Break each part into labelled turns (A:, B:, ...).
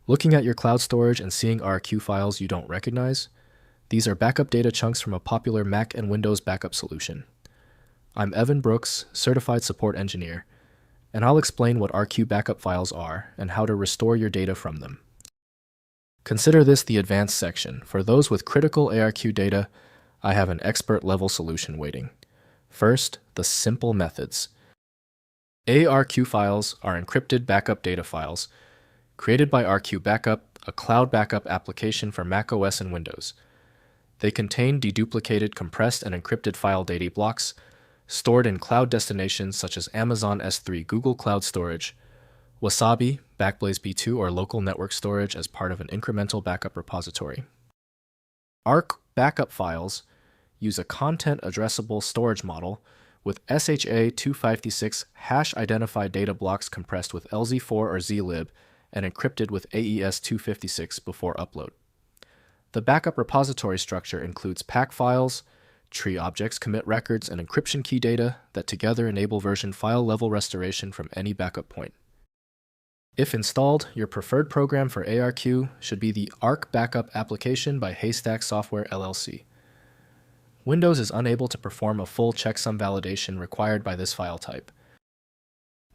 A: Looking at your cloud storage and seeing ARQ files you don't recognize? These are backup data chunks from a popular Mac and Windows backup solution. I'm Evan Brooks, Certified Support Engineer, and I'll explain what ARQ backup files are and how to restore your data from them. Consider this the advanced section. For those with critical ARQ data, I have an expert-level solution waiting. First, the simple methods. ARQ files are encrypted backup data files created by ARQ Backup, a cloud backup application for Mac OS and Windows. They contain deduplicated, compressed, and encrypted file data blocks stored in cloud destinations such as Amazon S3 Google Cloud Storage, Wasabi, Backblaze B2, or local network storage as part of an incremental backup repository. ARQ backup files use a content-addressable storage model with SHA-256 hash-identified data blocks compressed with LZ4 or zlib and encrypted with AES-256 before upload. The backup repository structure includes pack files, tree objects, commit records, and encryption key data that together enable version file-level restoration from any backup point. If installed, your preferred program for ARQ should be the ARQ Backup Application by Haystack Software LLC. Windows is unable to perform a full checksum validation required by this file type.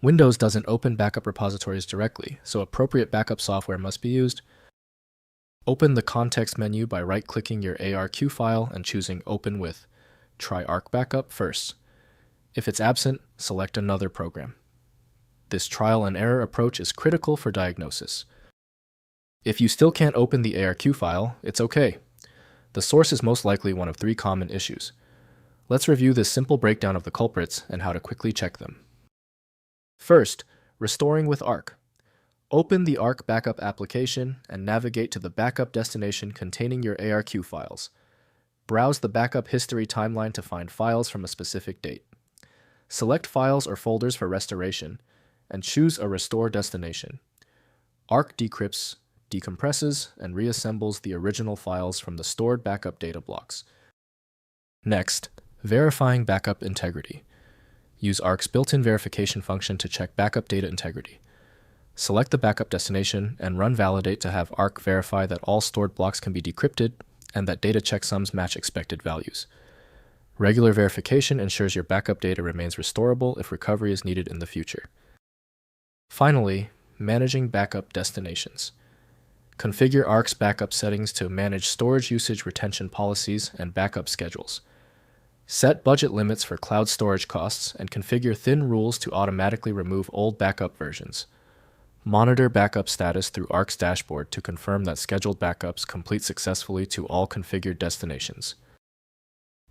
A: Windows doesn't open backup repositories directly, so appropriate backup software must be used. Open the context menu by right-clicking your ARQ file and choosing Open with. Try ARQ Backup first. If it's absent, select another program. This trial and error approach is critical for diagnosis. If you still can't open the ARQ file, it's okay. The source is most likely one of 3 common issues. Let's review this simple breakdown of the culprits and how to quickly check them. First, restoring with ARQ. Open the ARQ Backup application and navigate to the backup destination containing your ARQ files. Browse the backup history timeline to find files from a specific date. Select files or folders for restoration, and choose a restore destination. ARQ decrypts, decompresses, and reassembles the original files from the stored backup data blocks. Next, verifying backup integrity. Use ARQ's built-in verification function to check backup data integrity. Select the backup destination and run validate to have ARQ verify that all stored blocks can be decrypted and that data checksums match expected values. Regular verification ensures your backup data remains restorable if recovery is needed in the future. Finally, managing backup destinations. Configure ARQ's backup settings to manage storage usage retention policies and backup schedules. Set budget limits for cloud storage costs and configure thin rules to automatically remove old backup versions. Monitor backup status through ARQ's dashboard to confirm that scheduled backups complete successfully to all configured destinations.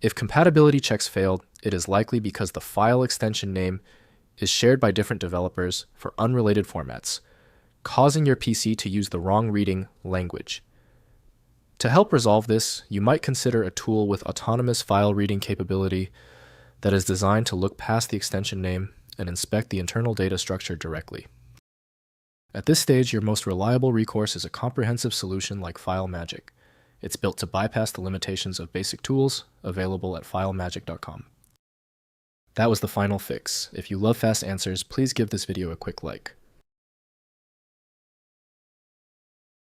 A: If compatibility checks failed, it is likely because the file extension name is shared by different developers for unrelated formats, causing your PC to use the wrong reading language. To help resolve this, you might consider a tool with autonomous file reading capability that is designed to look past the extension name and inspect the internal data structure directly. At this stage, your most reliable recourse is a comprehensive solution like FileMagick. It's built to bypass the limitations of basic tools available at filemagick.com. That was the final fix. If you love fast answers, please give this video a quick like.